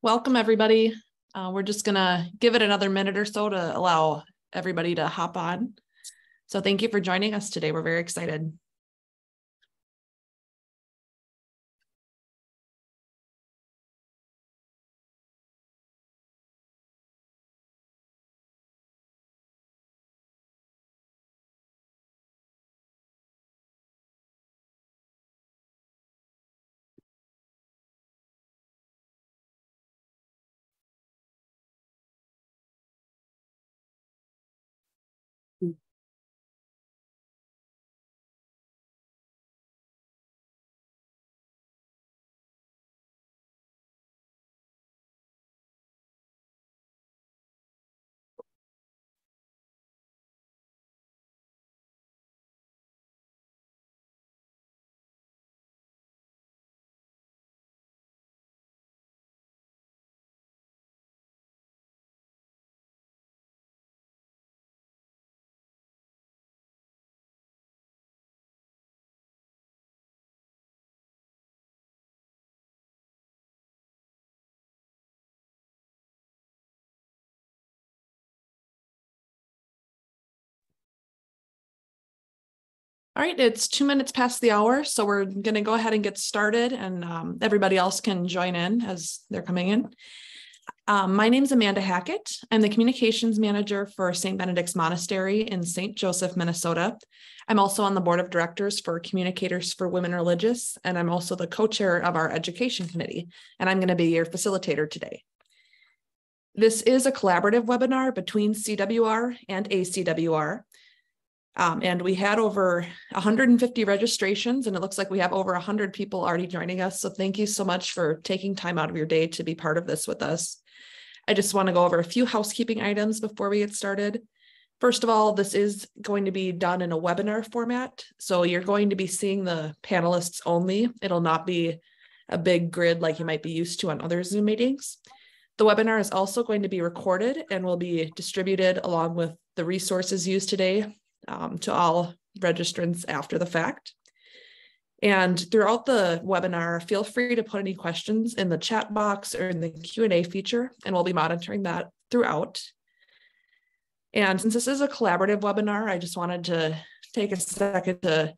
Welcome, everybody. We're just going to give it another minute or so to allow everybody to hop on. So thank you for joining us today. We're very excited. All right, it's 2 minutes past the hour, so we're going to go ahead and get started, and everybody else can join in as they're coming in. My name is Amanda Hackett. I'm the communications manager for St. Benedict's Monastery in St. Joseph, Minnesota. I'm also on the board of directors for Communicators for Women Religious, and I'm also the co-chair of our education committee, and I'm going to be your facilitator today. This is a collaborative webinar between CWR and ACWR. And we had over 150 registrations, and it looks like we have over 100 people already joining us. So thank you so much for taking time out of your day to be part of this with us. I just want to go over a few housekeeping items before we get started. First of all, this is going to be done in a webinar format. So you're going to be seeing the panelists only. It'll not be a big grid like you might be used to on other Zoom meetings. The webinar is also going to be recorded and will be distributed along with the resources used today to all registrants after the fact. And throughout the webinar, feel free to put any questions in the chat box or in the Q&A feature, and we'll be monitoring that throughout. And since this is a collaborative webinar, I just wanted to take a second to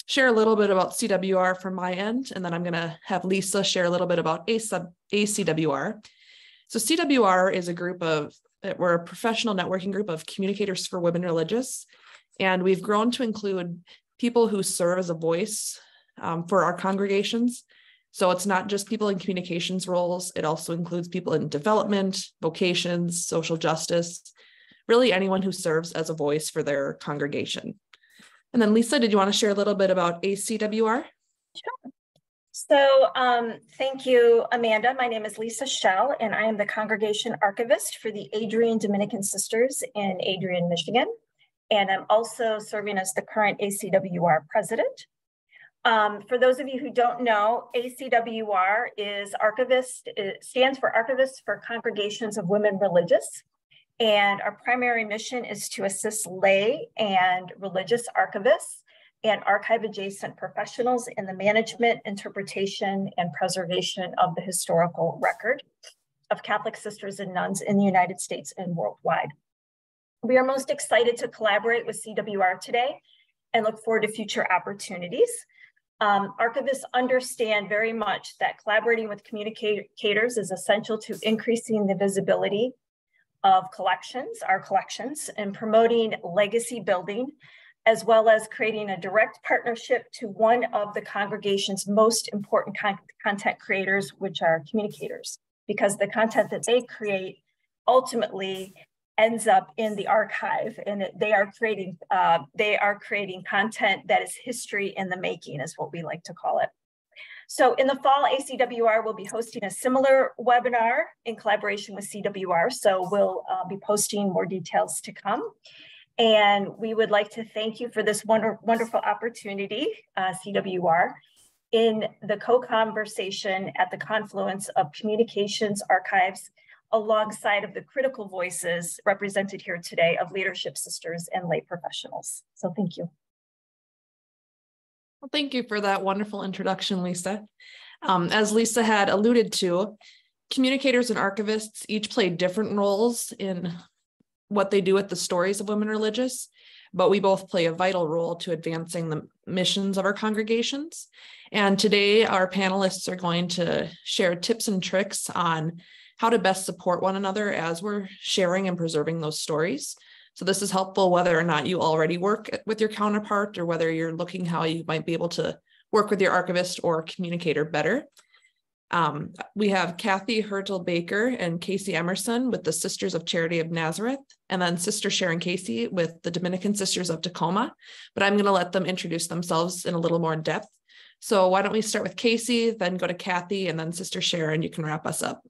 share a little bit about CWR from my end, and then I'm going to have Lisa share a little bit about ACWR. So CWR is a group of we're a professional networking group of communicators for women religious, and we've grown to include people who serve as a voice for our congregations. So it's not just people in communications roles, it also includes people in development, vocations, social justice, really anyone who serves as a voice for their congregation. And then Lisa, did you want to share a little bit about ACWR? Sure. So thank you, Amanda. My name is Lisa Schell, and I am the congregation archivist for the Adrian Dominican Sisters in Adrian, Michigan. And I'm also serving as the current ACWR president. For those of you who don't know, ACWR is archivist. It stands for Archivists for Congregations of Women Religious. And our primary mission is to assist lay and religious archivists and archive-adjacent professionals in the management, interpretation, and preservation of the historical record of Catholic sisters and nuns in the United States and worldwide. We are most excited to collaborate with CWR today and look forward to future opportunities. Archivists understand very much that collaborating with communicators is essential to increasing the visibility of our collections, and promoting legacy building, as well as creating a direct partnership to one of the congregation's most important content creators, which are communicators, because the content that they create ultimately ends up in the archive, and they are creating content that is history in the making, is what we like to call it. So in the fall, ACWR will be hosting a similar webinar in collaboration with CWR. So we'll be posting more details to come. And we would like to thank you for this wonderful opportunity, CWR, in the co-conversation at the confluence of communications archives, alongside of the critical voices represented here today of leadership sisters and lay professionals. So thank you. Well, thank you for that wonderful introduction, Lisa. As Lisa had alluded to, communicators and archivists each play different roles in what they do with the stories of women religious, but we both play a vital role to advancing the missions of our congregations. And today our panelists are going to share tips and tricks on how to best support one another as we're sharing and preserving those stories. So this is helpful whether or not you already work with your counterpart or whether you're looking how you might be able to work with your archivist or communicator better. We have Kathy Hertel-Baker and Kacie Emmerson with the Sisters of Charity of Nazareth, and then Sister Sharon Casey with the Dominican Sisters of Tacoma, but I'm going to let them introduce themselves in a little more depth. So why don't we start with Kacie, then go to Kathy, and then Sister Sharon, you can wrap us up.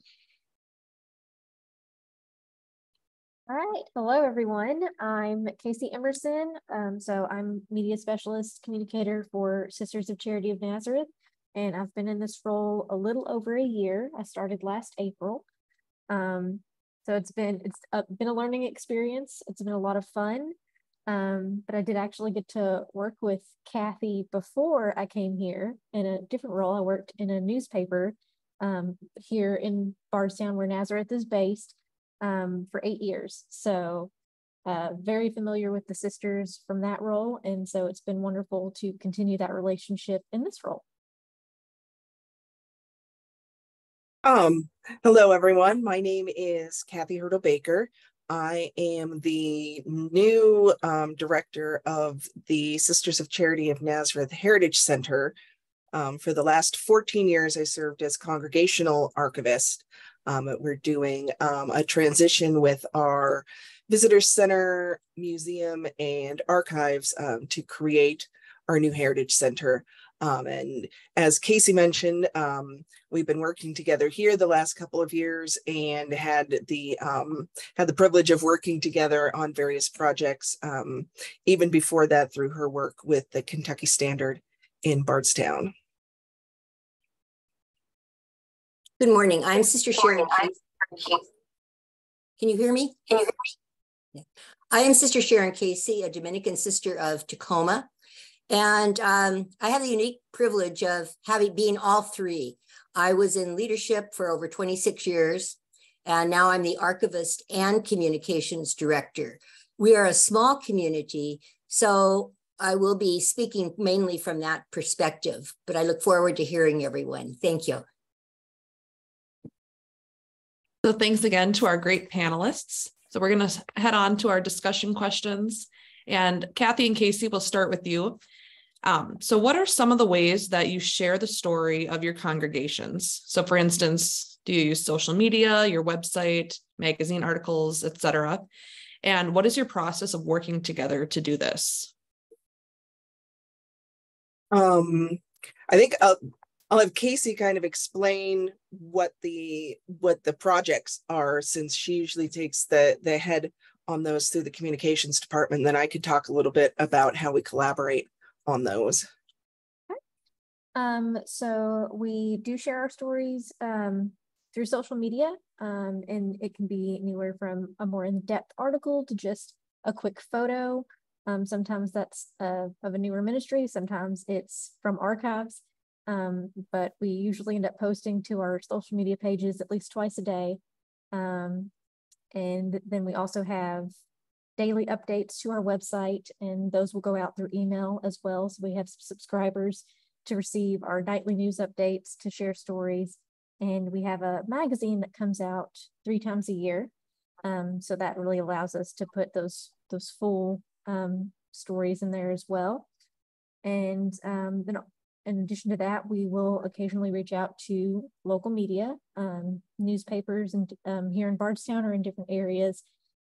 All right, hello everyone. I'm Kacie Emmerson. So I'm media specialist communicator for Sisters of Charity of Nazareth. And I've been in this role a little over a year. I started last April. So it's been a learning experience. It's been a lot of fun. But I did actually get to work with Kathy before I came here in a different role. I worked in a newspaper here in Bardstown, where Nazareth is based, for 8 years. So very familiar with the sisters from that role. And so it's been wonderful to continue that relationship in this role. Hello everyone. My name is Kathy Hertel-Baker. I am the new director of the Sisters of Charity of Nazareth Heritage Center. For the last 14 years, I served as congregational archivist. We're doing a transition with our visitor center, museum, and archives to create our new heritage center. And as Kacie mentioned, we've been working together here the last couple of years and had the privilege of working together on various projects, even before that through her work with the Kentucky Standard in Bardstown. Good morning. I'm Sister Sharon Casey. Can you hear me? I am Sister Sharon Casey, a Dominican Sister of Tacoma. And I have the unique privilege of being all three. I was in leadership for over 26 years, and now I'm the archivist and communications director. We are a small community, so I will be speaking mainly from that perspective, but I look forward to hearing everyone. Thank you. So thanks again to our great panelists. So we're going to head on to our discussion questions. And Kathy and Kacie, we'll start with you. So what are some of the ways that you share the story of your congregations? So for instance, do you use social media, your website, magazine articles, etc.? And what is your process of working together to do this? I think I'll have Kacie kind of explain what the projects are, since she usually takes the head on those through the communications department. Then I could talk a little bit about how we collaborate on those. So we do share our stories through social media, and it can be anywhere from a more in-depth article to just a quick photo. Sometimes that's of a newer ministry, sometimes it's from archives, but we usually end up posting to our social media pages at least twice a day. And then we also have daily updates to our website, and those will go out through email as well. So we have subscribers to receive our nightly news updates, to share stories. And we have a magazine that comes out 3 times a year. So that really allows us to put those full stories in there as well. And then in addition to that, we will occasionally reach out to local media, newspapers, and here in Bardstown or in different areas,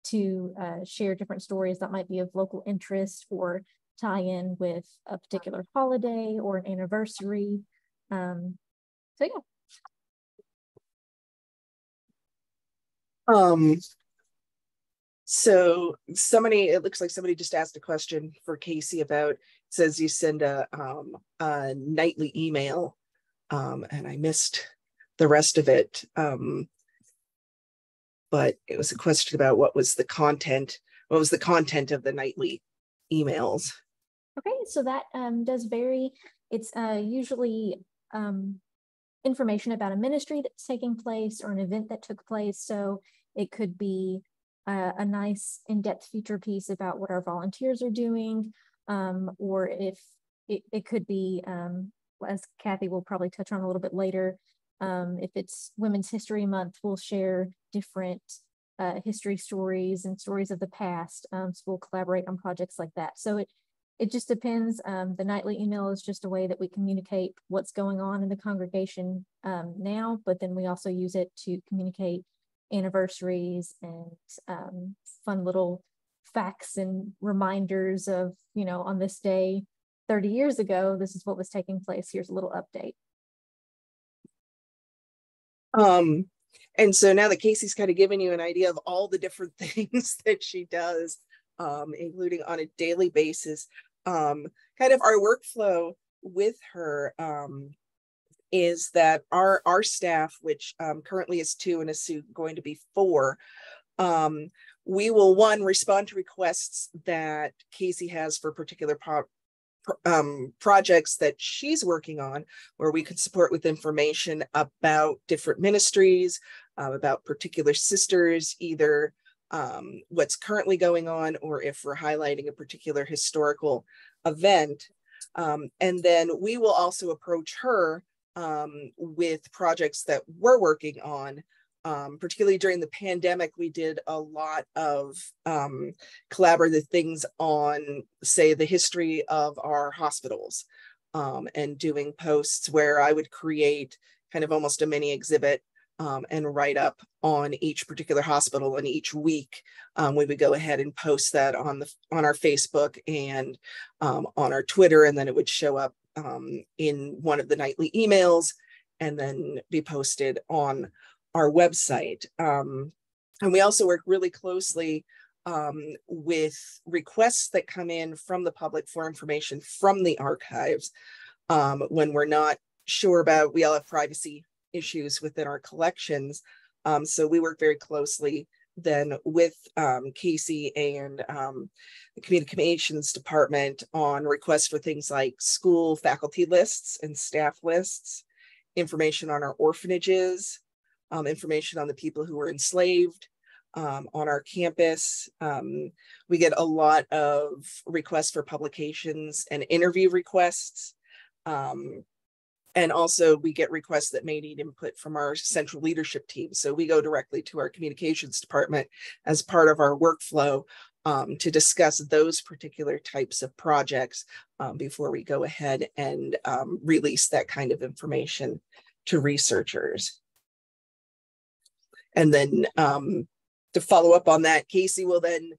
to share different stories that might be of local interest or tie in with a particular holiday or an anniversary. So yeah. So it looks like somebody just asked a question for Kacie about, it says you send a nightly email, and I missed the rest of it. But it was a question about what was the content of the nightly emails. Okay, so that does vary. It's usually information about a ministry that's taking place or an event that took place. So it could be a nice in-depth feature piece about what our volunteers are doing, or if it could be, as Kathy will probably touch on a little bit later, if it's Women's History Month, we'll share different history stories and stories of the past. So we'll collaborate on projects like that. So it just depends. The nightly email is just a way that we communicate what's going on in the congregation now, but then we also use it to communicate anniversaries and fun little facts and reminders of, you know, on this day 30 years ago, this is what was taking place. Here's a little update. And so now that Kacie's kind of given you an idea of all the different things that she does, including on a daily basis, kind of our workflow with her is that our staff, which currently is 2 and is soon going to be 4, we will, 1, respond to requests that Kacie has for particular projects that she's working on, where we could support with information about different ministries, about particular sisters, either what's currently going on, or if we're highlighting a particular historical event. And then we will also approach her with projects that we're working on. Particularly during the pandemic, we did a lot of collaborative things on, say, the history of our hospitals, and doing posts where I would create kind of almost a mini exhibit and write up on each particular hospital. And each week we would go ahead and post that on our Facebook and on our Twitter, and then it would show up in one of the nightly emails and then be posted on our website. And we also work really closely with requests that come in from the public for information from the archives when we're not sure about, we all have privacy issues within our collections. So we work very closely then with Kacie and the communications department on requests for things like school faculty lists and staff lists, information on our orphanages, information on the people who were enslaved on our campus. We get a lot of requests for publications and interview requests. And also we get requests that may need input from our central leadership team. So we go directly to our communications department as part of our workflow to discuss those particular types of projects before we go ahead and release that kind of information to researchers. And then to follow up on that, Kacie will then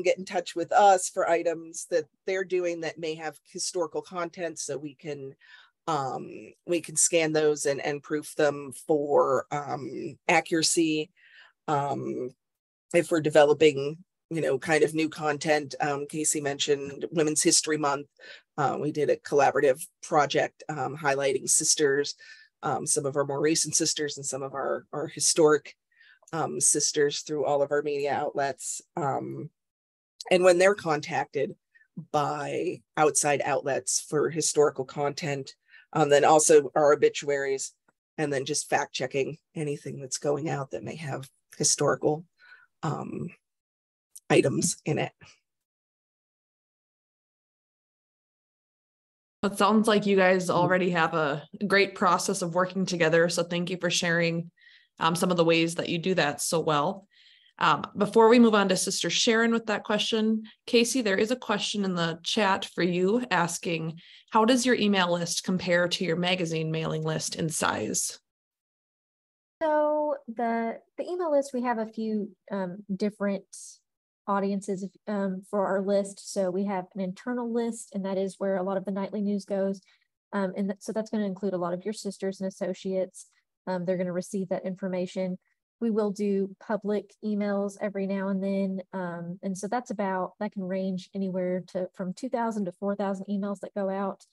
get in touch with us for items that they're doing that may have historical content, so we can scan those and proof them for accuracy. If we're developing, you know, kind of new content, Kacie mentioned Women's History Month. We did a collaborative project highlighting sisters, some of our more recent sisters and some of our historic sisters through all of our media outlets. And when they're contacted by outside outlets for historical content, then also our obituaries, and then just fact checking anything that's going out that may have historical items in it. It sounds like you guys already have a great process of working together. So thank you for sharing some of the ways that you do that so well. Before we move on to Sister Sharon with that question, Kacie, there is a question in the chat for you asking, how does your email list compare to your magazine mailing list in size? So the email list, we have a few different audiences for our list. So we have an internal list, and that is where a lot of the nightly news goes. So that's going to include a lot of your sisters and associates. They're going to receive that information. We will do public emails every now and then. And so that can range anywhere from 2,000 to 4,000 emails that go out.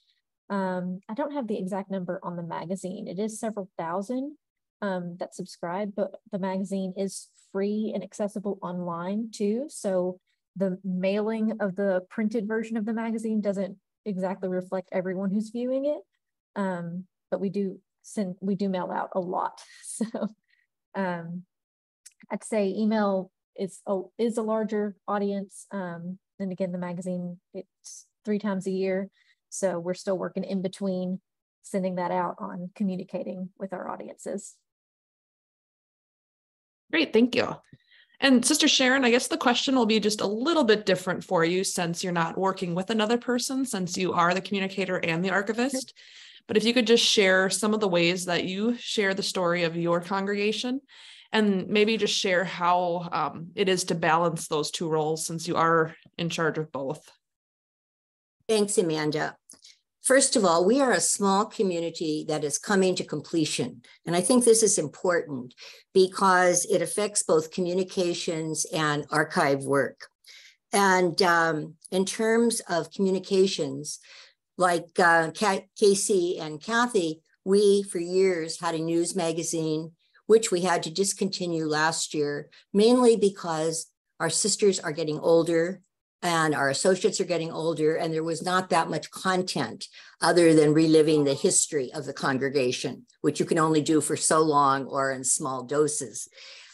I don't have the exact number on the magazine. It is several thousand that subscribe, but the magazine is free and accessible online too. So the mailing of the printed version of the magazine doesn't exactly reflect everyone who's viewing it. But we do we do mail out a lot. So I'd say email is a larger audience. And again, the magazine, it's 3 times a year. So we're still working in between sending that out on communicating with our audiences. Great, thank you. And Sister Sharon, I guess the question will be just a little bit different for you since you're not working with another person, since you are the communicator and the archivist. But if you could just share some of the ways that you share the story of your congregation, and maybe just share how it is to balance those 2 roles since you are in charge of both. Thanks, Amanda. First of all, we are a small community that is coming to completion. And I think this is important because it affects both communications and archive work. And in terms of communications, like Kacie and Kathy, we for years had a news magazine, which we had to discontinue last year, mainly because our sisters are getting older and our associates are getting older, and there was not that much content other than reliving the history of the congregation, which you can only do for so long or in small doses.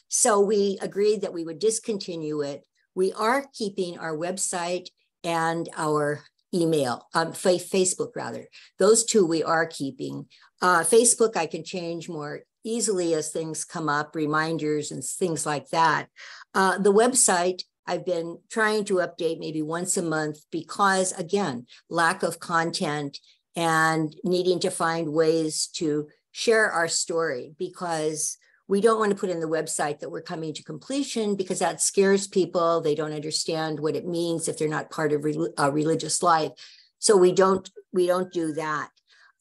So we agreed that we would discontinue it. We are keeping our website and our email, Facebook rather. Those 2 we are keeping. Facebook I can change more easily as things come up, reminders and things like that. The website, I've been trying to update maybe once a month because, again, lack of content and needing to find ways to share our story, because we don't want to put in the website that we're coming to completion because that scares people. They don't understand what it means if they're not part of religious life. So we don't do that.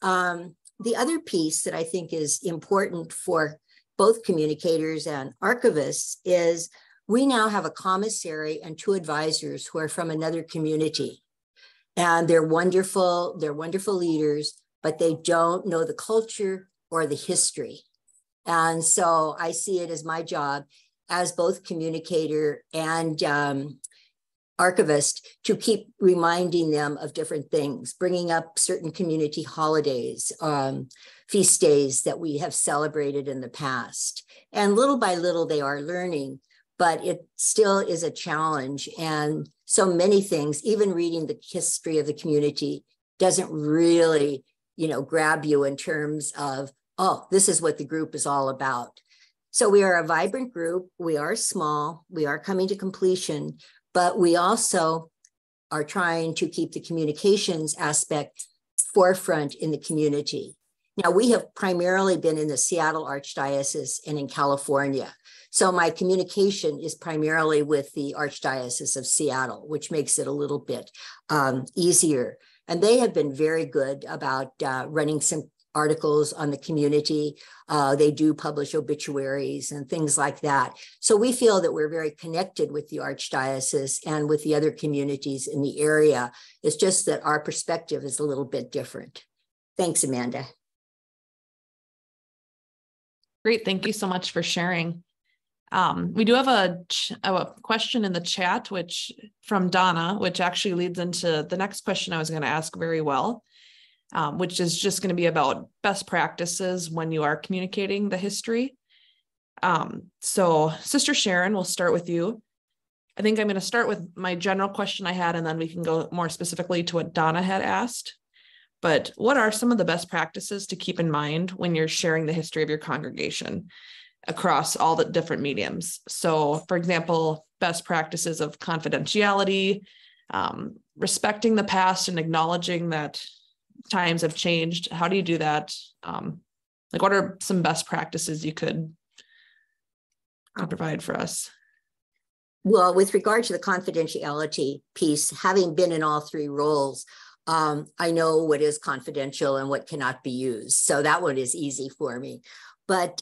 The other piece that I think is important for both communicators and archivists is we now have a commissary and 2 advisors who are from another community. And they're wonderful leaders, but they don't know the culture or the history. And so I see it as my job as both communicator and archivist to keep reminding them of different things, bringing up certain community holidays, feast days that we have celebrated in the past. And little by little, they are learning, but it still is a challenge. And so many things, even reading the history of the community doesn't really, grab you in terms of, oh, this is what the group is all about. So we are a vibrant group. We are small. We are coming to completion, but we also are trying to keep the communications aspect forefront in the community. Now, we have primarily been in the Seattle Archdiocese and in California. So my communication is primarily with the Archdiocese of Seattle, which makes it a little bit easier. And they have been very good about running some articles on the community. They do publish obituaries and things like that. So we feel that we're very connected with the Archdiocese and with the other communities in the area. It's just that our perspective is a little bit different. Thanks, Amanda. Great, thank you so much for sharing. We do have a question in the chat, which from Donna, which actually leads into the next question I was going to ask very well, which is just going to be about best practices when you are communicating the history. So Sister Sharon, we'll start with you. I think I'm going to start with my general question I had, and then we can go more specifically to what Donna had asked. But what are some of the best practices to keep in mind when you're sharing the history of your congregation across all the different mediums? So, for example, best practices of confidentiality, respecting the past and acknowledging that times have changed. How do you do that? What are some best practices you could provide for us? Well, with regard to the confidentiality piece, having been in all 3 roles, I know what is confidential and what cannot be used. So that one is easy for me. But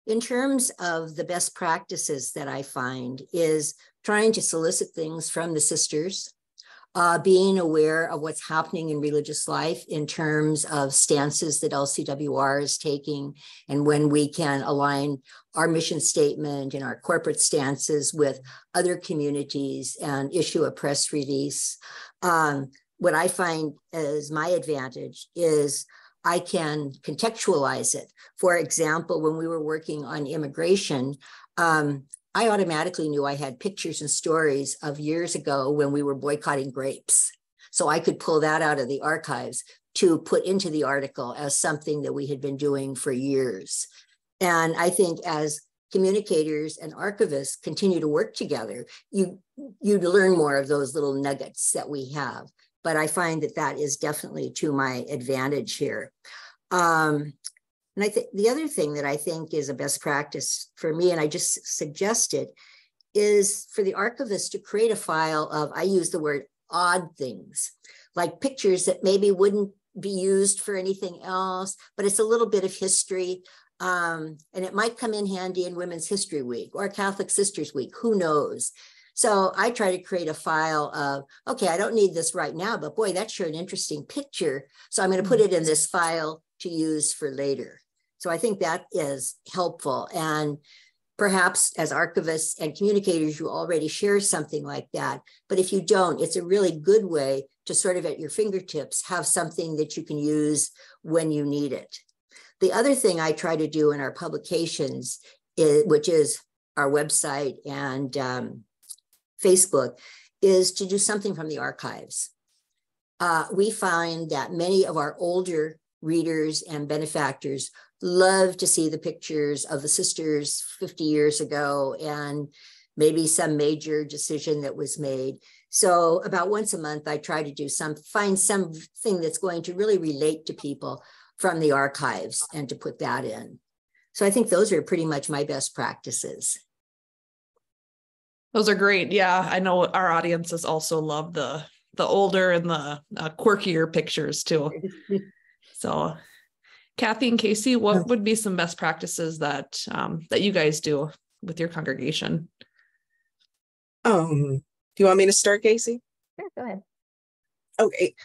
in terms of the best practices that I find is trying to solicit things from the sisters, being aware of what's happening in religious life in terms of stances that LCWR is taking, and when we can align our mission statement and our corporate stances with other communities and issue a press release. What I find as my advantage is I can contextualize it. For example, when we were working on immigration, I automatically knew I had pictures and stories of years ago when we were boycotting grapes. So I could pull that out of the archives to put into the article as something that we had been doing for years. And I think as communicators and archivists continue to work together, you learn more of those little nuggets that we have. But I find that that is definitely to my advantage here. And I think the other thing that I think is a best practice for me, and I just suggested, is for the archivist to create a file of, I use the word odd things, like pictures that maybe wouldn't be used for anything else, but it's a little bit of history. And it might come in handy in Women's History Week or Catholic Sisters Week, who knows? So I try to create a file of, okay, I don't need this right now, but boy, that's sure an interesting picture. So I'm going to put it in this file to use for later. So I think that is helpful. And perhaps as archivists and communicators, you already share something like that. But if you don't, it's a really good way to sort of at your fingertips have something that you can use when you need it. The other thing I try to do in our publications, which is our website and Facebook, is to do something from the archives. We find that many of our older readers and benefactors love to see the pictures of the sisters 50 years ago and maybe some major decision that was made. So about once a month, I try to find something that's going to really relate to people from the archives and to put that in. So I think those are pretty much my best practices. Those are great. Yeah, I know our audiences also love the older and the quirkier pictures too. So Kathy and Kacie, what would be some best practices that that you guys do with your congregation? Do you want me to start, Kacie? Sure, go ahead. Okay.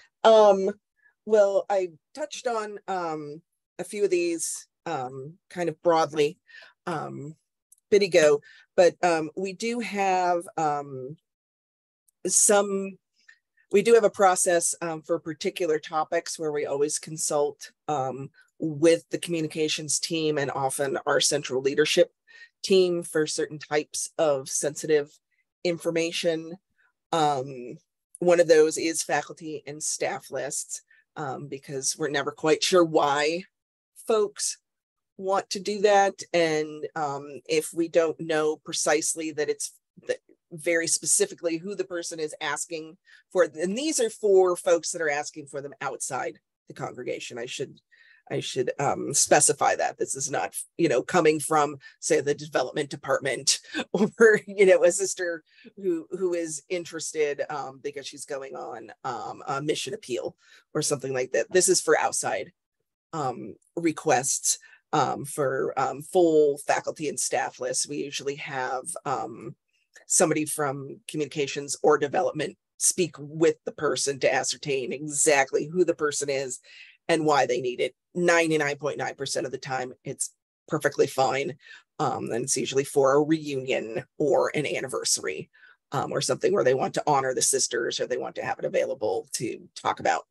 Well, I touched on a few of these kind of broadly bit ago, but we do have a process for particular topics where we always consult with the communications team and often our central leadership team for certain types of sensitive information. One of those is faculty and staff lists, because we're never quite sure why folks want to do that. And if we don't know precisely that it's very specifically who the person is asking for, and these are for folks that are asking for them outside the congregation. I should specify that this is not, coming from, say, the development department or, a sister who is interested because she's going on a mission appeal or something like that. This is for outside requests for full faculty and staff lists. We usually have somebody from communications or development speak with the person to ascertain exactly who the person is and why they need it. 99.9% of the time, it's perfectly fine. And it's usually for a reunion or an anniversary or something where they want to honor the sisters, or they want to have it available to talk about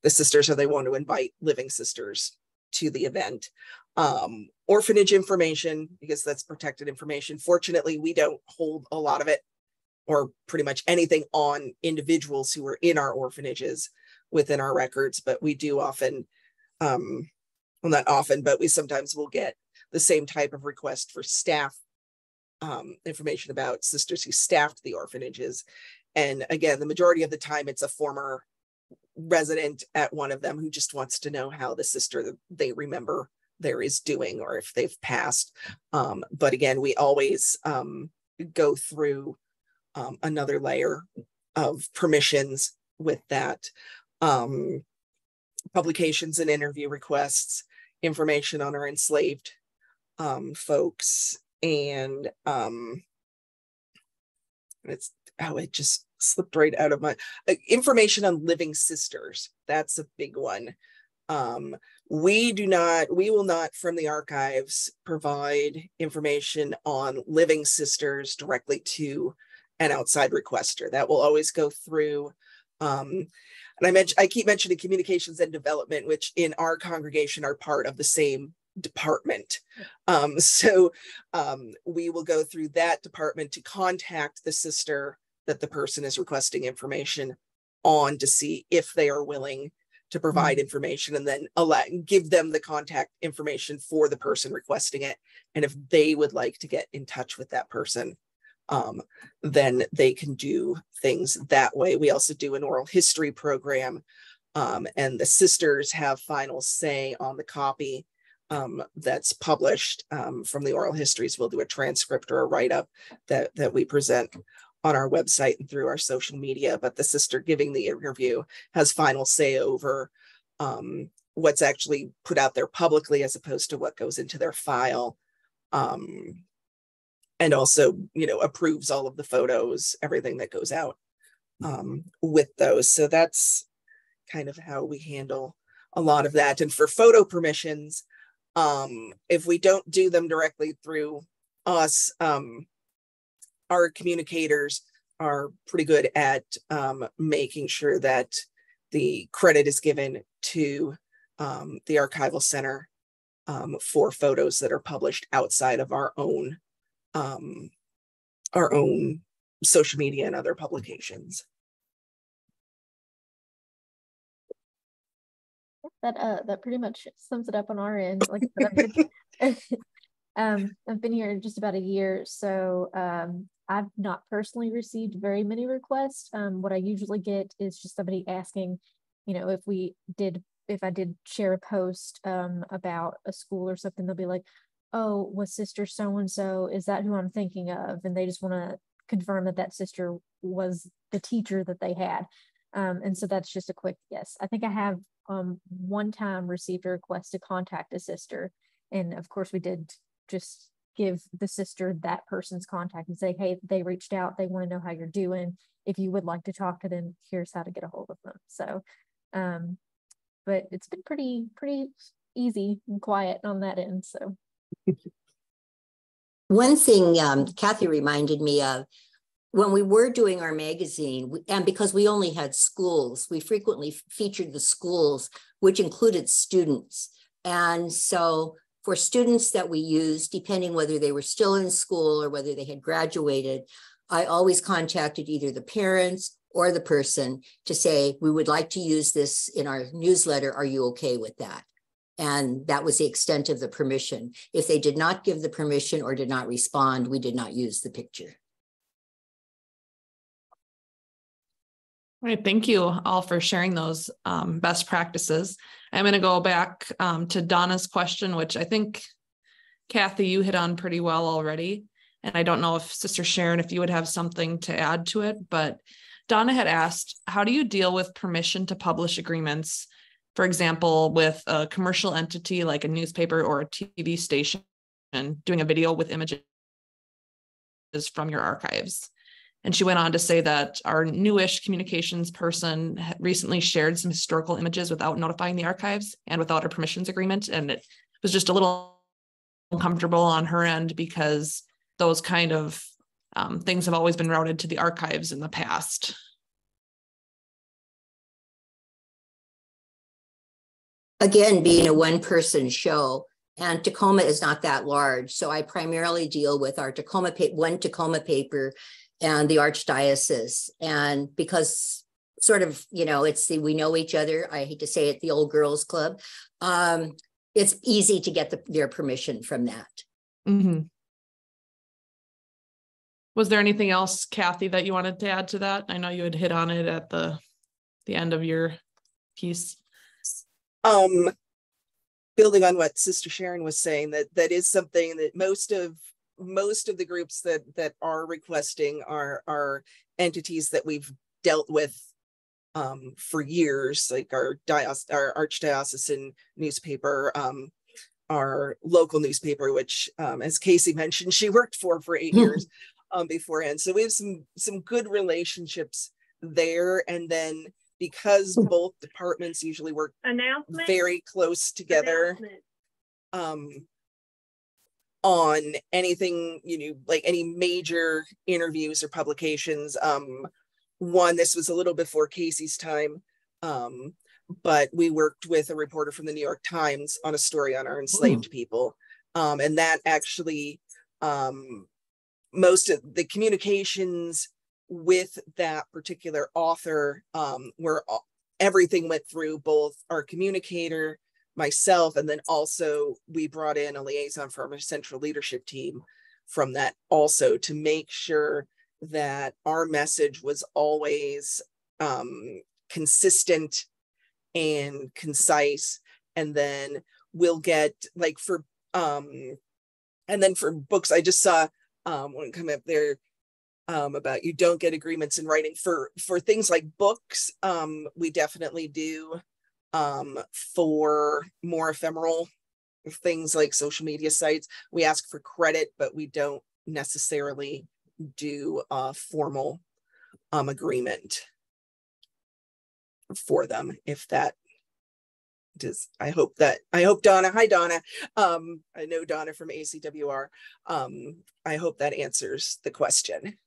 the sisters, or they want to invite living sisters to the event. Orphanage information, because that's protected information. Fortunately, we don't hold a lot of it or pretty much anything on individuals who are in our orphanages within our records, but we do often, well, not often, but we sometimes will get the same type of request for staff information about sisters who staffed the orphanages. And again, the majority of the time, it's a former resident at one of them who just wants to know how the sister that they remember there is doing, or if they've passed. But again, we always go through another layer of permissions with that. Publications and interview requests, information on our enslaved folks, and it just slipped right out of my information on living sisters. That's a big one. We will not from the archives provide information on living sisters directly to an outside requester. That will always go through And I keep mentioning communications and development, which in our congregation are part of the same department. So we will go through that department to contact the sister that the person is requesting information on to see if they are willing to provide information, and then give them the contact information for the person requesting it. And if they would like to get in touch with that person, then they can do things that way. We also do an oral history program, and the sisters have final say on the copy that's published from the oral histories. We'll do a transcript or a write-up that we present on our website and through our social media, but the sister giving the interview has final say over what's actually put out there publicly as opposed to what goes into their file. And also, approves all of the photos, everything that goes out with those. So that's kind of how we handle a lot of that. And for photo permissions, if we don't do them directly through us, our communicators are pretty good at making sure that the credit is given to the archival center for photos that are published outside of our own social media and other publications. That pretty much sums it up on our end. Like I said, I've been here just about a year, so I've not personally received very many requests. What I usually get is just somebody asking, if I did share a post about a school or something, they'll be like, "Oh, was Sister so-and-so, is that who I'm thinking of?" And they just want to confirm that sister was the teacher that they had. And so that's just a quick yes. I think I have one time received a request to contact a sister. And of course we did just give the sister that person's contact and say, "Hey, they reached out. They want to know how you're doing. If you would like to talk to them, here's how to get a hold of them." So, but it's been pretty easy and quiet on that end. So. One thing Kathy reminded me of, when we were doing our magazine, and because we only had schools, we frequently featured the schools, which included students. And so for students that we used, depending whether they were still in school or whether they had graduated, I always contacted either the parents or the person to say, "We would like to use this in our newsletter. Are you okay with that?" And that was the extent of the permission. If they did not give the permission or did not respond, we did not use the picture. All right, thank you all for sharing those best practices. I'm going to go back to Donna's question, which I think, Kathy, you hit on pretty well already. And I don't know if Sister Sharon, if you would have something to add to it, but Donna had asked, how do you deal with permission to publish agreements, for example, with a commercial entity like a newspaper or a TV station, and doing a video with images from your archives? And she went on to say that our newish communications person recently shared some historical images without notifying the archives and without a permissions agreement. And it was just a little uncomfortable on her end because those kind of things have always been routed to the archives in the past. Again, being a one-person show, and Tacoma is not that large, so I primarily deal with our one Tacoma paper and the Archdiocese. And because sort of, we know each other, I hate to say it, the old girls club, it's easy to get their permission from that. Mm-hmm. Was there anything else, Kathy, that you wanted to add to that? I know you had hit on it at the end of your piece. Building on what Sister Sharon was saying, that is something that most of the groups that are requesting are entities that we've dealt with for years, like our archdiocesan newspaper, our local newspaper, which as Kacie mentioned, she worked for 8 years beforehand. So we have some good relationships there. And then because both departments usually work very close together on anything, like any major interviews or publications, one, this was a little before Kacie's time, but we worked with a reporter from the New York Times on a story on our enslaved people. And that actually, most of the communications with that particular author were everything went through both our communicator, myself, and then also we brought in a liaison from our central leadership team from that also to make sure that our message was always consistent and concise. And then we'll get like for and then for books, I just saw one come up there about you don't get agreements in writing for things like books. We definitely do for more ephemeral things like social media sites. We ask for credit, but we don't necessarily do a formal agreement for them, if that does. I hope Donna, hi Donna, I know Donna from ACWR. I hope that answers the question.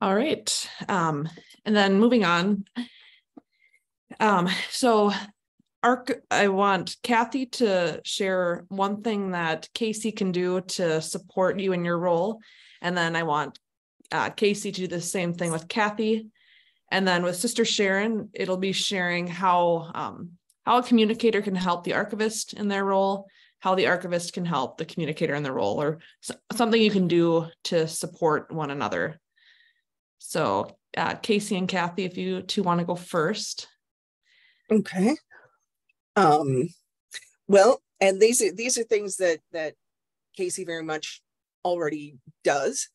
All right, and then moving on. So I want Kathy to share one thing that Kacie can do to support you in your role. And then I want Kacie to do the same thing with Kathy. And then with Sister Sharon, it'll be sharing how a communicator can help the archivist in their role, how the archivist can help the communicator in their role, or something you can do to support one another. So Kacie and Kathy, if you two want to go first. Okay. Well, and these are things that Kacie very much already does.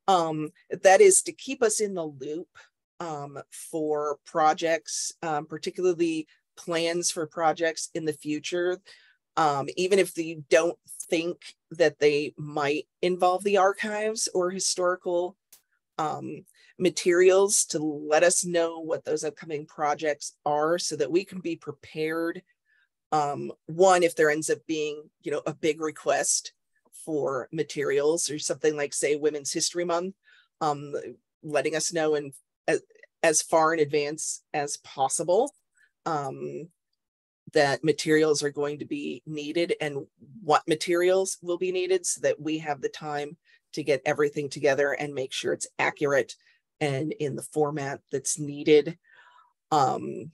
That is to keep us in the loop for projects, particularly plans for projects in the future, even if you don't think that they might involve the archives or historical materials, to let us know what those upcoming projects are so that we can be prepared. One, if there ends up being, a big request for materials or something like, say, Women's History Month, letting us know in as far in advance as possible that materials are going to be needed and what materials will be needed, so that we have the time to get everything together and make sure it's accurate and in the format that's needed. And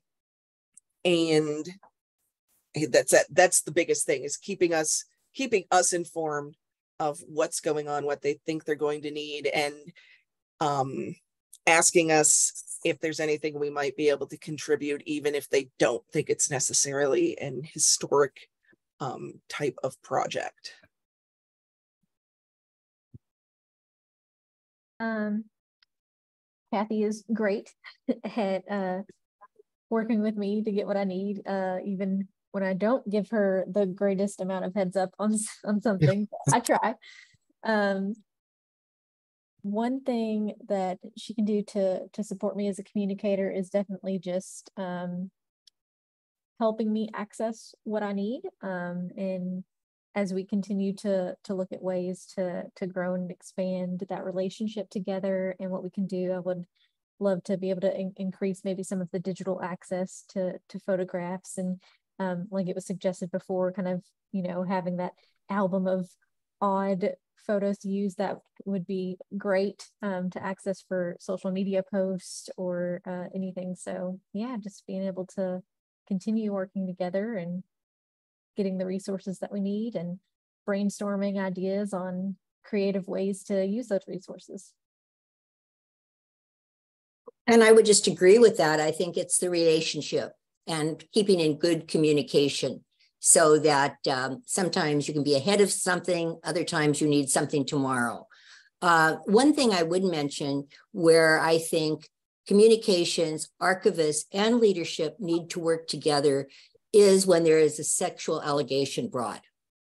that's the biggest thing, is keeping us informed of what's going on, what they think they're going to need, and asking us if there's anything we might be able to contribute, even if they don't think it's necessarily an historic type of project. Kathy is great at working with me to get what I need, even when I don't give her the greatest amount of heads up on something. I try. One thing that she can do to support me as a communicator is definitely just helping me access what I need. And as we continue to look at ways to grow and expand that relationship together and what we can do, I would love to be able to increase maybe some of the digital access to photographs, and like it was suggested before, kind of, having that album of odd photos to use. That would be great to access for social media posts or anything. So yeah, just being able to continue working together and getting the resources that we need and brainstorming ideas on creative ways to use those resources. And I would just agree with that. I think it's the relationship and keeping in good communication, so that sometimes you can be ahead of something, other times you need something tomorrow. One thing I would mention where I think communications, archivists, and leadership need to work together is when there is a sexual allegation brought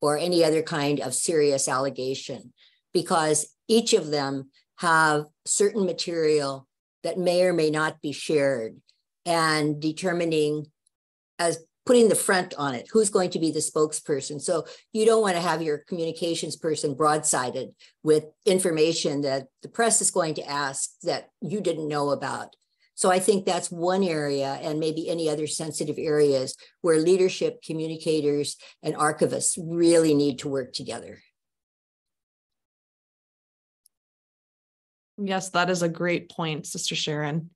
or any other kind of serious allegation, because each of them have certain material that may or may not be shared, and determining, as putting the front on it. Who's going to be the spokesperson? So you don't want to have your communications person broadsided with information that the press is going to ask that you didn't know about. So I think that's one area, and maybe any other sensitive areas where leadership, communicators, and archivists really need to work together. Yes, that is a great point, Sister Sharon.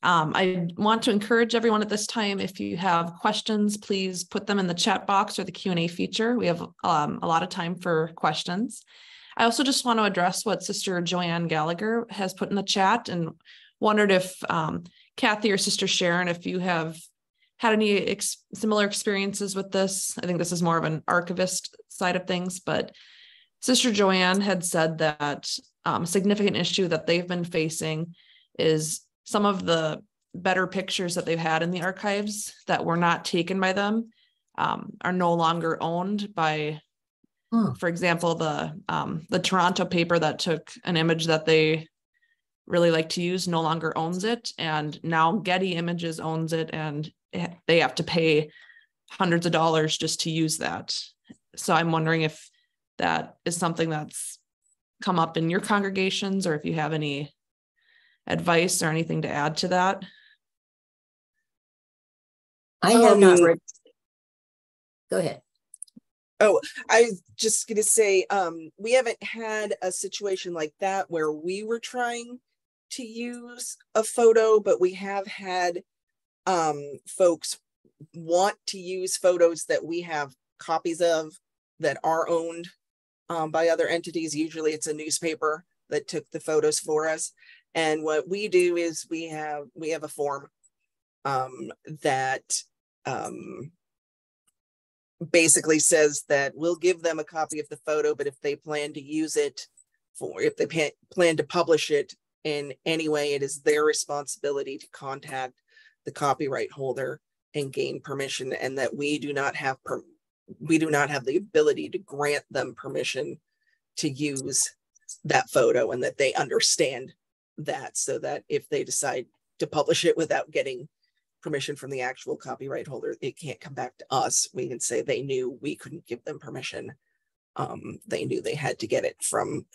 I want to encourage everyone at this time, if you have questions, please put them in the chat box or the Q&A feature. We have a lot of time for questions. I also just want to address what Sister Joanne Gallagher has put in the chat, and wondered if Kathy or Sister Sharon, if you have had any similar experiences with this. I think this is more of an archivist side of things, but Sister Joanne had said that a significant issue that they've been facing is some of the better pictures that they've had in the archives that were not taken by them are no longer owned by, for example, the Toronto paper that took an image that they really like to use no longer owns it. And now Getty Images owns it, and they have to pay hundreds of dollars just to use that. So I'm wondering if that is something that's come up in your congregations, or if you have any advice or anything to add to that. I have not read. Go ahead. Oh, I was just going to say, we haven't had a situation like that where we were trying to use a photo, but we have had folks want to use photos that we have copies of that are owned by other entities. Usually it's a newspaper that took the photos for us. And what we do is we have a form that basically says that we'll give them a copy of the photo, but if they plan to use it if they plan to publish it in any way, it is their responsibility to contact the copyright holder and gain permission, and that we do not have the ability to grant them permission to use that photo, and that they understand that, so that if they decide to publish it without getting permission from the actual copyright holder, it can't come back to us. We can say they knew we couldn't give them permission. They knew they had to get it from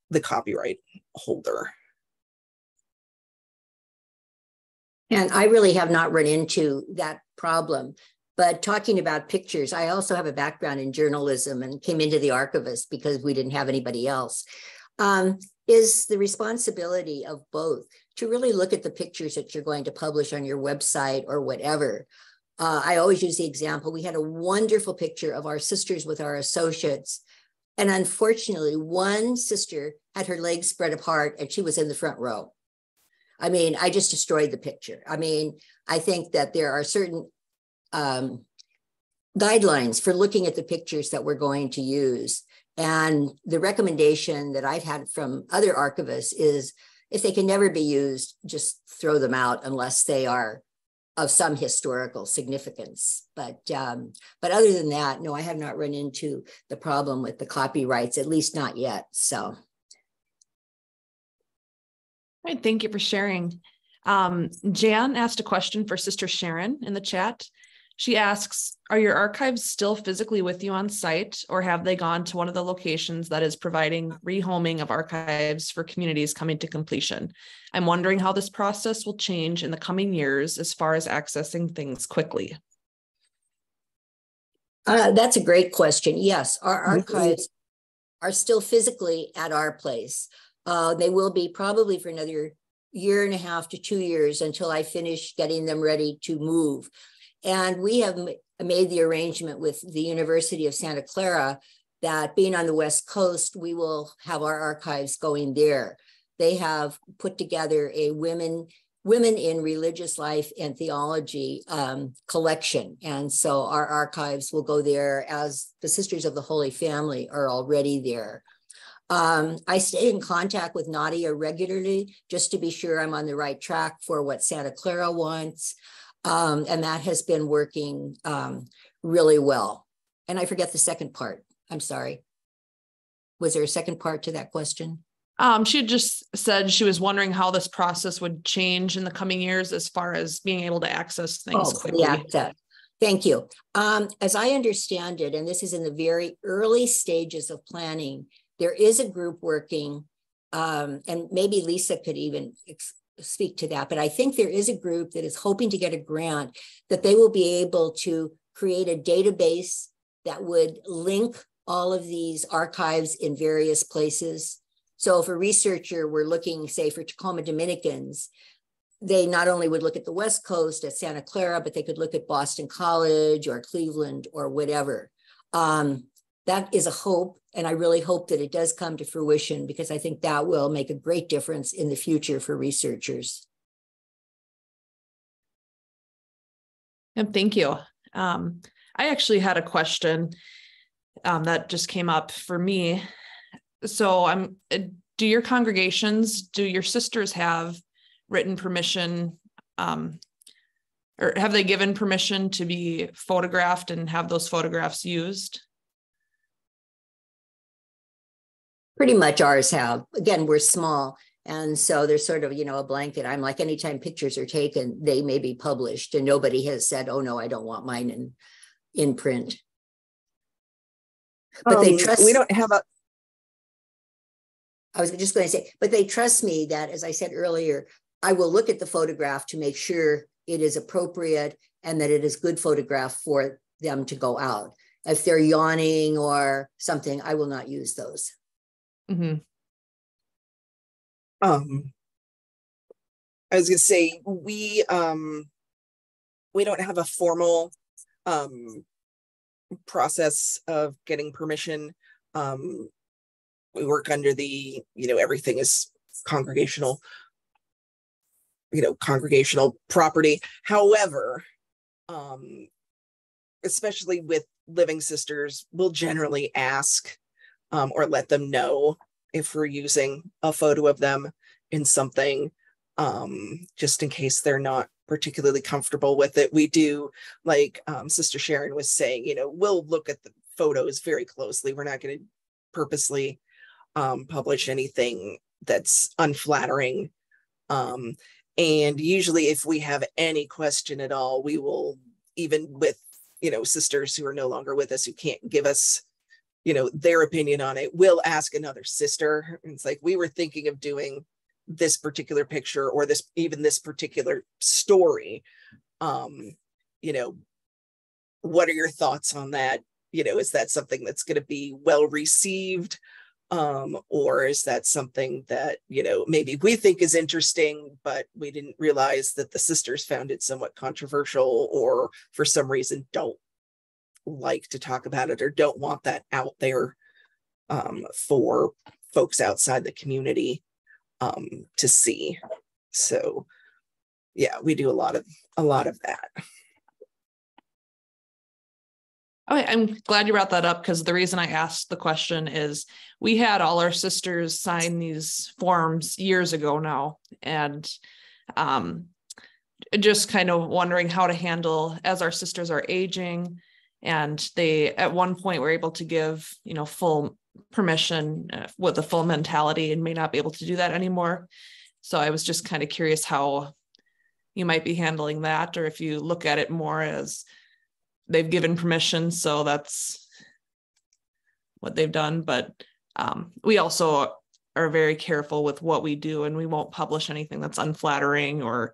the copyright holder. And I really have not run into that problem. But talking about pictures, I also have a background in journalism and came into the archivist because we didn't have anybody else. Is the responsibility of both to really look at the pictures that you're going to publish on your website or whatever. I always use the example, we had a wonderful picture of our sisters with our associates. And unfortunately, one sister had her legs spread apart and she was in the front row. I mean, I just destroyed the picture. I mean, I think that there are certain guidelines for looking at the pictures that we're going to use. And the recommendation that I've had from other archivists is if they can never be used, just throw them out unless they are of some historical significance. But other than that, no, I have not run into the problem with the copyrights, at least not yet. So. All right, thank you for sharing. Jan asked a question for Sister Sharon in the chat. She asks, are your archives still physically with you on site, or have they gone to one of the locations that is providing rehoming of archives for communities coming to completion? I'm wondering how this process will change in the coming years as far as accessing things quickly. That's a great question. Yes, our archives are still physically at our place. They will be probably for another 1.5 to 2 years until I finish getting them ready to move. And we have made the arrangement with the University of Santa Clara that being on the West Coast, we will have our archives going there. They have put together a women in religious life and theology collection. And so our archives will go there, as the Sisters of the Holy Family are already there. I stay in contact with Nadia regularly just to be sure I'm on the right track for what Santa Clara wants. And that has been working really well. And I forget the second part. I'm sorry. Was there a second part to that question? She just said she was wondering how this process would change in the coming years as far as being able to access things quickly. The access. Thank you. As I understand it, and this is in the very early stages of planning, there is a group working, and maybe Lisa could even speak to that, but I think there is a group that is hoping to get a grant that they will be able to create a database that would link all of these archives in various places. So if a researcher were looking, say, for Tacoma Dominicans, they not only would look at the West Coast at Santa Clara, but they could look at Boston College or Cleveland or whatever. That is a hope, and I really hope that it does come to fruition, because I think that will make a great difference in the future for researchers. And thank you. I actually had a question that just came up for me. So do your congregations, do your sisters have written permission, or have they given permission to be photographed and have those photographs used? Pretty much ours have. Again, we're small. And so there's sort of, a blanket. I'm like, anytime pictures are taken, they may be published, and nobody has said, oh no, I don't want mine in print. But they trust. We don't have a. I was just going to say, but they trust me that, as I said earlier, I will look at the photograph to make sure it is appropriate and that it is good photograph for them to go out. If they're yawning or something, I will not use those. Mm-hmm. I was going to say, we don't have a formal process of getting permission. We work under the, everything is congregational property. However, especially with living sisters, we'll generally ask or let them know if we're using a photo of them in something, just in case they're not particularly comfortable with it. We do, like Sister Sharon was saying, we'll look at the photos very closely. We're not going to purposely publish anything that's unflattering. And usually if we have any question at all, we will, even with, sisters who are no longer with us, who can't give us, their opinion on it, we'll ask another sister. And it's like, we were thinking of doing this particular picture or this particular story. What are your thoughts on that? Is that something that's going to be well received? Or is that something that, maybe we think is interesting, but we didn't realize that the sisters found it somewhat controversial, or for some reason don't like to talk about it or don't want that out there for folks outside the community to see. So yeah, we do a lot of that. Okay, I'm glad you brought that up, because the reason I asked the question is we had all our sisters sign these forms years ago now, and just kind of wondering how to handle as our sisters are aging, and they at one point were able to give full permission with a full mentality, and may not be able to do that anymore. So I was just kind of curious how you might be handling that, or if you look at it more as they've given permission, so that's what they've done. But we also are very careful with what we do, and we won't publish anything that's unflattering or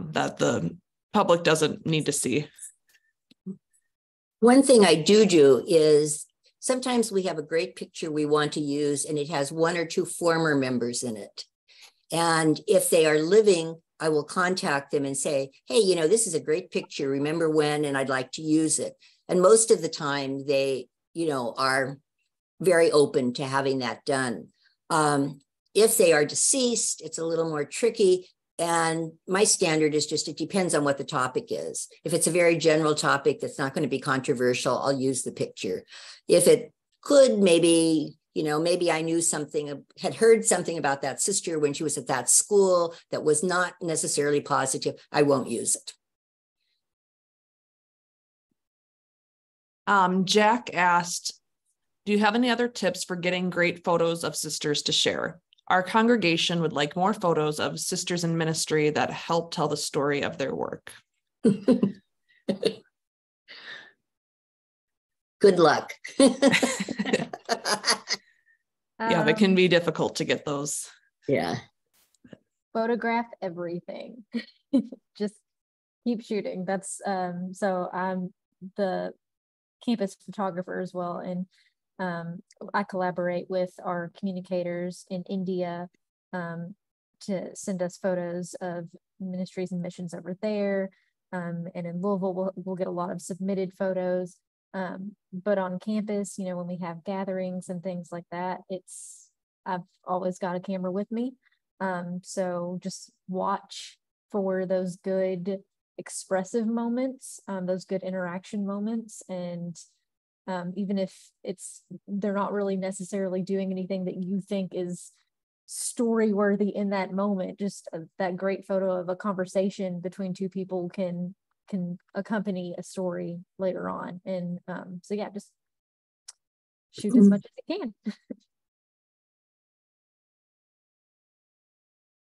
that the public doesn't need to see. One thing I do is sometimes we have a great picture we want to use, and it has one or two former members in it. And if they are living, I will contact them and say, hey, this is a great picture. Remember when? And I'd like to use it. And most of the time they, are very open to having that done. If they are deceased, it's a little more tricky. And my standard is just, it depends on what the topic is. If it's a very general topic that's not going to be controversial, I'll use the picture. If it could maybe I knew something, had heard something about that sister when she was at that school that was not necessarily positive, I won't use it. Jack asked, do you have any other tips for getting great photos of sisters to share? Our congregation would like more photos of sisters in ministry that help tell the story of their work. Good luck. Yeah, it can be difficult to get those. Yeah. Photograph everything. Just keep shooting. That's so I'm the campus photographer as well, and I collaborate with our communicators in India to send us photos of ministries and missions over there, and in Louisville we'll get a lot of submitted photos, but on campus, you know, when we have gatherings and things like that, I've always got a camera with me, so just watch for those good expressive moments, those good interaction moments, and even if they're not really necessarily doing anything that you think is story worthy in that moment, just that great photo of a conversation between two people can accompany a story later on. And so yeah, just shoot as much as you can.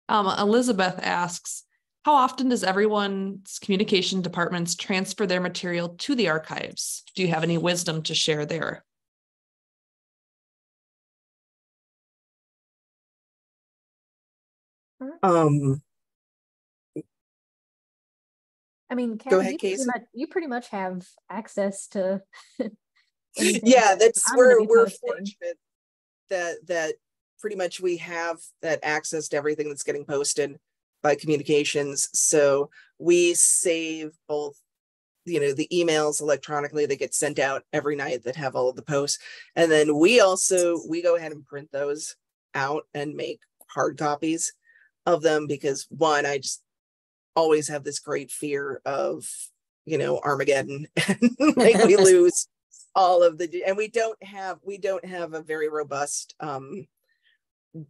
Elizabeth asks, how often does everyone's communication departments transfer their material to the archives? Do you have any wisdom to share there? I mean, Kathy, go ahead, Casey. you pretty much have access to yeah, we're posting. fortunate that pretty much we have that access to everything that's getting posted by communications. So we save both, you know, the emails electronically that get sent out every night that have all of the posts, and then we go ahead and print those out and make hard copies of them, because one, I just always have this great fear of, you know, Armageddon, and like we lose all of the, and we don't have a very robust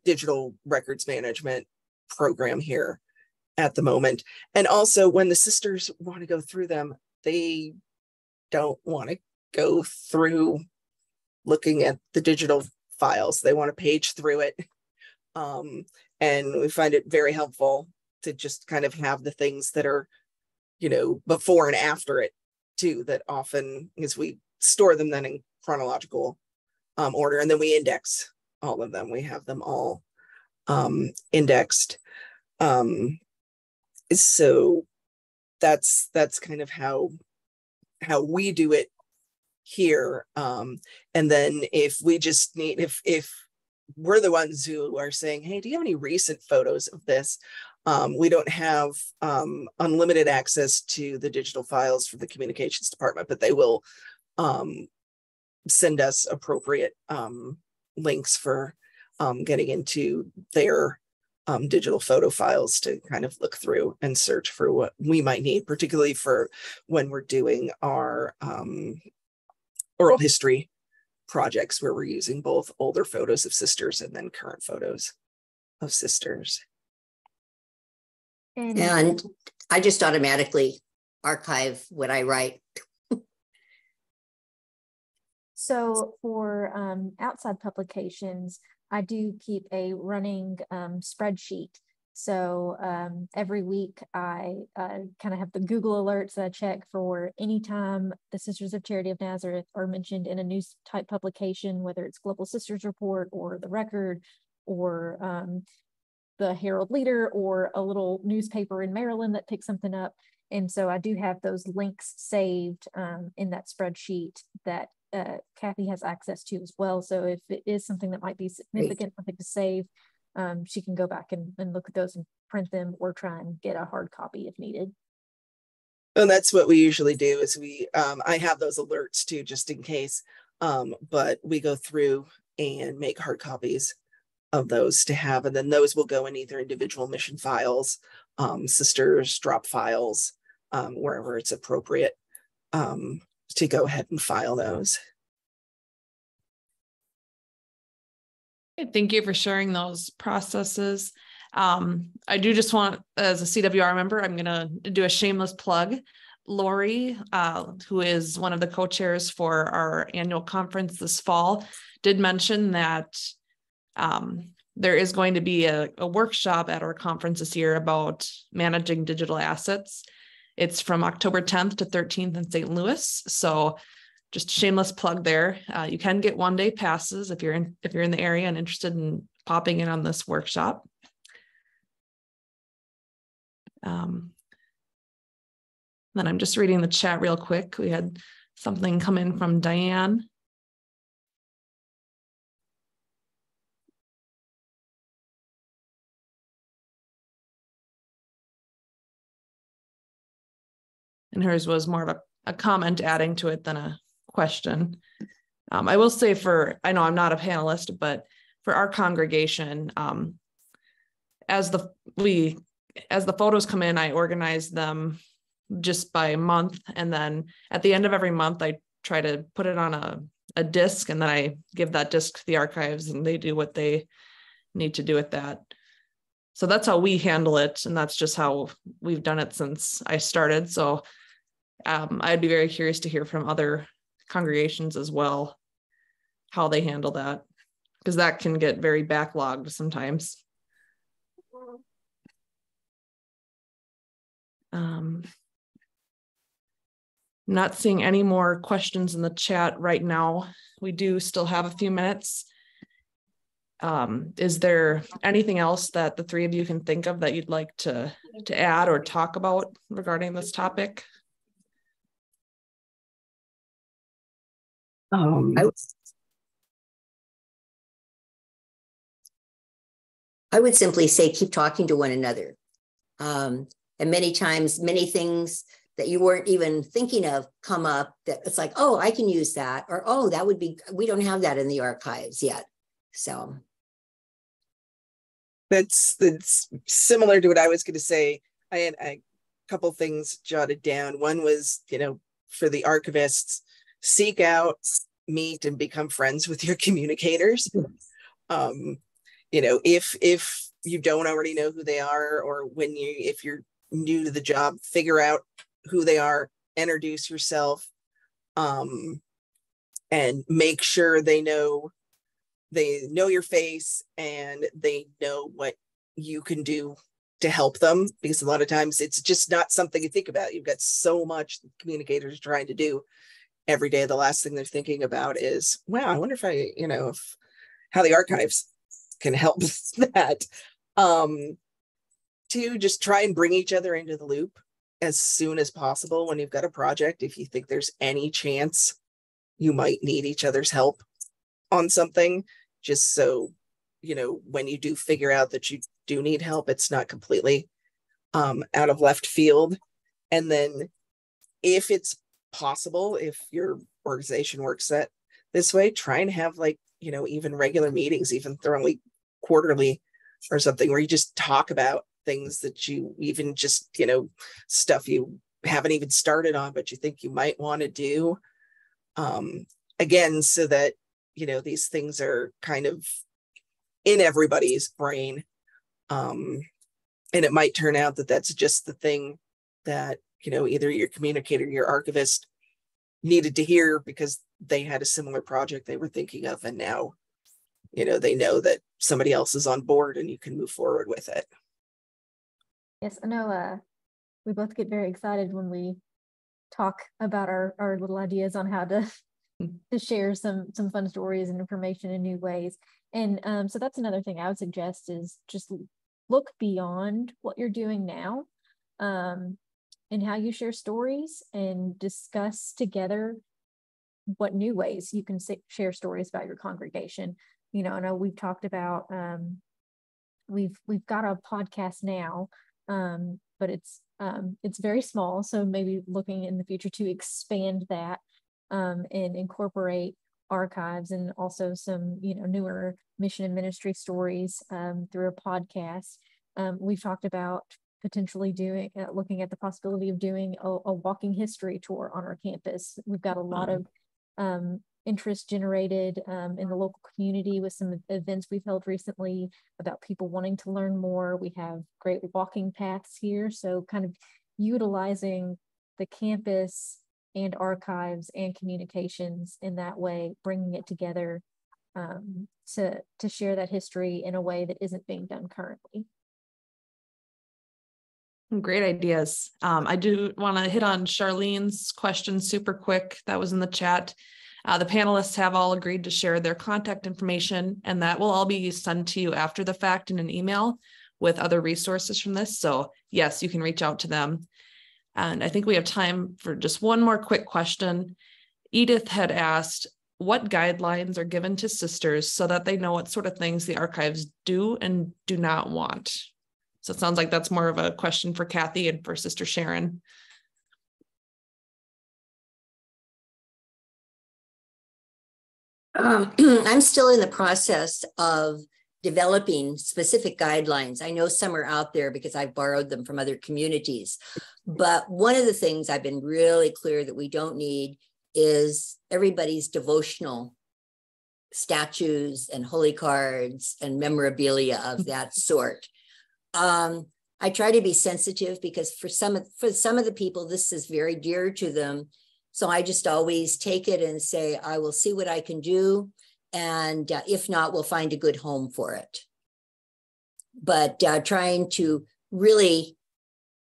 digital records management program here at the moment. And also when the sisters want to go through them, they don't want to go through looking at the digital files. They want to page through it. And we find it very helpful to just kind of have the things that are, you know, before and after it too, that often is we store them then in chronological order, and then we index all of them. We have them all indexed. So that's kind of how we do it here. And then if we just need, if we're the ones who are saying, hey, do you have any recent photos of this? We don't have unlimited access to the digital files for the communications department, but they will send us appropriate links for getting into their digital photo files to kind of look through and search for what we might need, particularly for when we're doing our oral history projects, where we're using both older photos of sisters and then current photos of sisters. And I just automatically archive what I write. So for outside publications, I do keep a running spreadsheet. So every week I kind of have the Google alerts that I check for anytime the Sisters of Charity of Nazareth are mentioned in a news type publication, whether it's Global Sisters Report or The Record or the Herald Leader or a little newspaper in Maryland that picks something up. And so I do have those links saved in that spreadsheet that Kathy has access to as well. So if it is something that might be significant, something to save, she can go back and look at those and print them, or try and get a hard copy if needed. And that's what we usually do, is I have those alerts too, just in case, but we go through and make hard copies of those to have, and then those will go in either individual mission files, sisters drop files, wherever it's appropriate to go ahead and file those. Thank you for sharing those processes. I do just want, as a CWR member, I'm going to do a shameless plug. Lori, who is one of the co-chairs for our annual conference this fall, did mention that there is going to be a workshop at our conference this year about managing digital assets. It's from October 10th to 13th in St. Louis. So just shameless plug there. You can get one-day passes if you're in the area and interested in popping in on this workshop. Then I'm just reading the chat real quick. We had something come in from Diane. And hers was more of a comment adding to it than a question. I will say I know I'm not a panelist, but for our congregation, as the photos come in, I organize them just by month. And then at the end of every month, I try to put it on a disc, and then I give that disc to the archives and they do what they need to do with that. So that's how we handle it. And that's just how we've done it since I started. So I'd be very curious to hear from other congregations as well, how they handle that, because that can get very backlogged sometimes. Not seeing any more questions in the chat right now. We do still have a few minutes. Is there anything else that the three of you can think of that you'd like to add or talk about regarding this topic? I would simply say keep talking to one another. And many times, many things that you weren't even thinking of come up that it's like, oh, I can use that, or oh, that would be, we don't have that in the archives yet. So that's similar to what I was going to say. I had a couple things jotted down. One was, for the archivists, seek out, meet, and become friends with your communicators. If you don't already know who they are, or if you're new to the job, figure out who they are, introduce yourself, and make sure they know your face and they know what you can do to help them, because a lot of times it's just not something you think about. You've got so much communicators are trying to do every day. The last thing they're thinking about is, wow, I wonder if how the archives can help that. To just try and bring each other into the loop as soon as possible when you've got a project. If you think there's any chance you might need each other's help on something, just so, when you do figure out that you do need help, it's not completely out of left field. And then if it's possible, if your organization works this way, try and have even regular meetings, even thoroughly quarterly or something, where you just talk about things that you even just, stuff you haven't even started on, but you think you might want to do. Again, so that, these things are kind of in everybody's brain. And it might turn out that that's just the thing that, either your communicator, your archivist needed to hear because they had a similar project they were thinking of. And now, they know that somebody else is on board and you can move forward with it. Yes, I know we both get very excited when we talk about our little ideas on how to share some fun stories and information in new ways. And so that's another thing I would suggest is just look beyond what you're doing now and how you share stories, and discuss together what new ways you can share stories about your congregation. I know we've talked about we've got a podcast now, but it's very small. So maybe looking in the future to expand that and incorporate archives and also some newer mission and ministry stories through a podcast. We've talked about potentially looking at the possibility of doing a walking history tour on our campus. We've got a lot of interest generated in the local community with some events we've held recently about people wanting to learn more. We have great walking paths here, so kind of utilizing the campus and archives and communications in that way, bringing it together to share that history in a way that isn't being done currently. Great ideas. I do want to hit on Charlene's question super quick. That was in the chat. The panelists have all agreed to share their contact information, and that will all be sent to you after the fact in an email with other resources from this. So yes, you can reach out to them. And I think we have time for just one more quick question. Edith had asked, what guidelines are given to sisters so that they know what sort of things the archives do and do not want? So it sounds like that's more of a question for Kathy and for Sister Sharon. I'm still in the process of developing specific guidelines. I know some are out there because I've borrowed them from other communities. But one of the things I've been really clear that we don't need is everybody's devotional statues and holy cards and memorabilia of that sort. I try to be sensitive because for some of the people, this is very dear to them. So I just always take it and say, I will see what I can do. And if not, we'll find a good home for it. But trying to really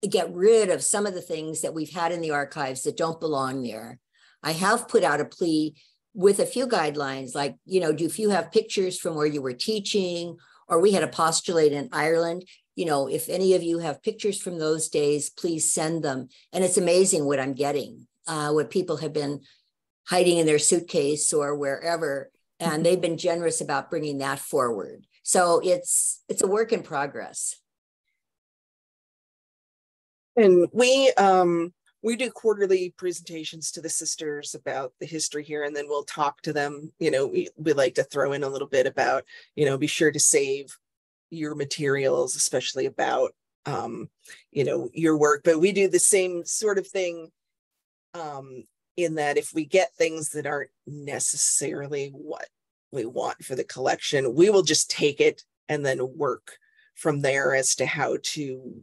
get rid of some of the things that we've had in the archives that don't belong there. I have put out a plea with a few guidelines, like, if you have pictures from where you were teaching, or we had a postulate in Ireland, if any of you have pictures from those days, please send them. And it's amazing what I'm getting. What people have been hiding in their suitcase or wherever, and they've been generous about bringing that forward. So it's a work in progress. And we do quarterly presentations to the sisters about the history here, and then we'll talk to them. We like to throw in a little bit about, be sure to save your materials, especially about, your work. But we do the same sort of thing in that if we get things that aren't necessarily what we want for the collection, we will just take it and then work from there as to how to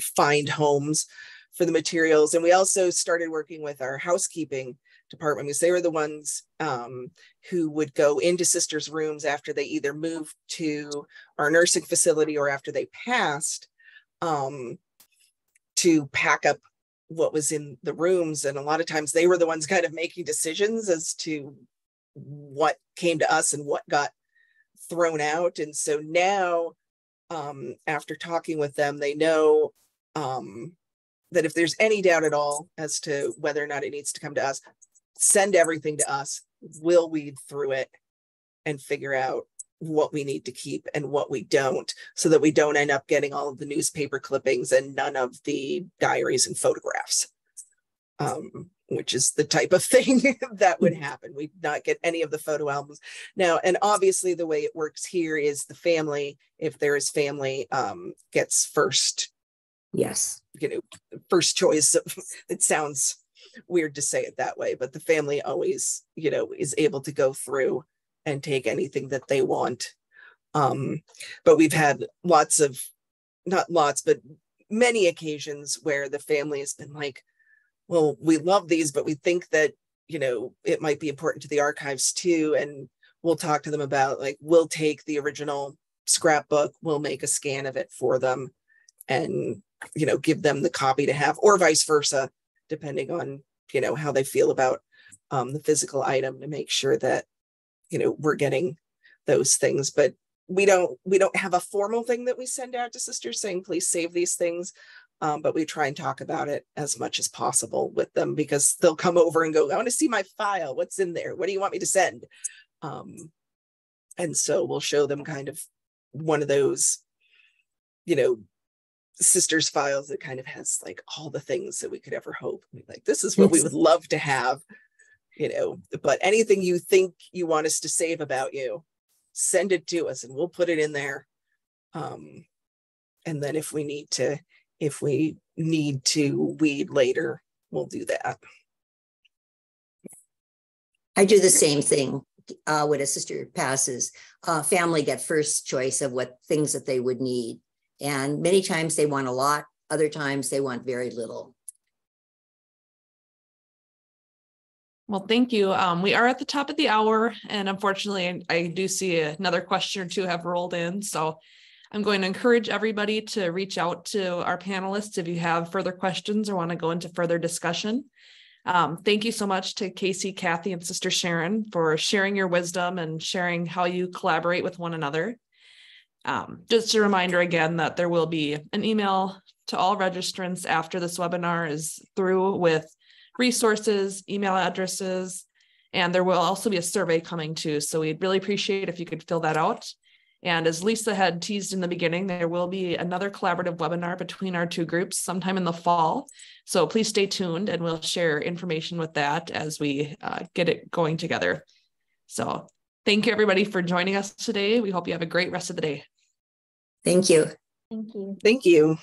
find homes for the materials. And we also started working with our housekeeping department because they were the ones who would go into sisters' rooms after they either moved to our nursing facility or after they passed to pack up what was in the rooms. And a lot of times they were the ones kind of making decisions as to what came to us and what got thrown out. And so now after talking with them, they know that if there's any doubt at all as to whether or not it needs to come to us, send everything to us. We'll weed through it and figure out what we need to keep and what we don't, so that we don't end up getting all of the newspaper clippings and none of the diaries and photographs, which is the type of thing that would happen. We'd not get any of the photo albums. Now, and obviously the way it works here is the family, if there is family, gets first. Yes. First choice. It sounds weird to say it that way, but the family always, is able to go through and take anything that they want. But we've had many occasions where the family has been like, well, we love these, but we think that, it might be important to the archives too. And we'll talk to them about, like, we'll take the original scrapbook, we'll make a scan of it for them and, give them the copy to have, or vice versa, depending on, how they feel about the physical item, to make sure that, we're getting those things. But we don't have a formal thing that we send out to sisters saying, please save these things. But we try and talk about it as much as possible with them, because they'll come over and go, I want to see my file. What's in there? What do you want me to send? And so we'll show them kind of one of those, sisters files that kind of has like all the things that we could ever hope. Like, this is what we would love to have, but anything you think you want us to save about you, send it to us and we'll put it in there. And then if we need to weed later, we'll do that. I do the same thing when a sister passes. Family get first choice of what things that they would need. And many times they want a lot, other times they want very little. Well, thank you. We are at the top of the hour, and unfortunately, I do see another question or two have rolled in. So I'm going to encourage everybody to reach out to our panelists if you have further questions or want to go into further discussion. Thank you so much to Kacie, Kathy, and Sister Sharon for sharing your wisdom and sharing how you collaborate with one another. Just a reminder again that there will be an email to all registrants after this webinar is through with resources, email addresses, and there will also be a survey coming too. So we'd really appreciate if you could fill that out. And as Lisa had teased in the beginning, there will be another collaborative webinar between our two groups sometime in the fall. So please stay tuned and we'll share information with that as we get it going together. So thank you everybody for joining us today. We hope you have a great rest of the day. Thank you. Thank you. Thank you.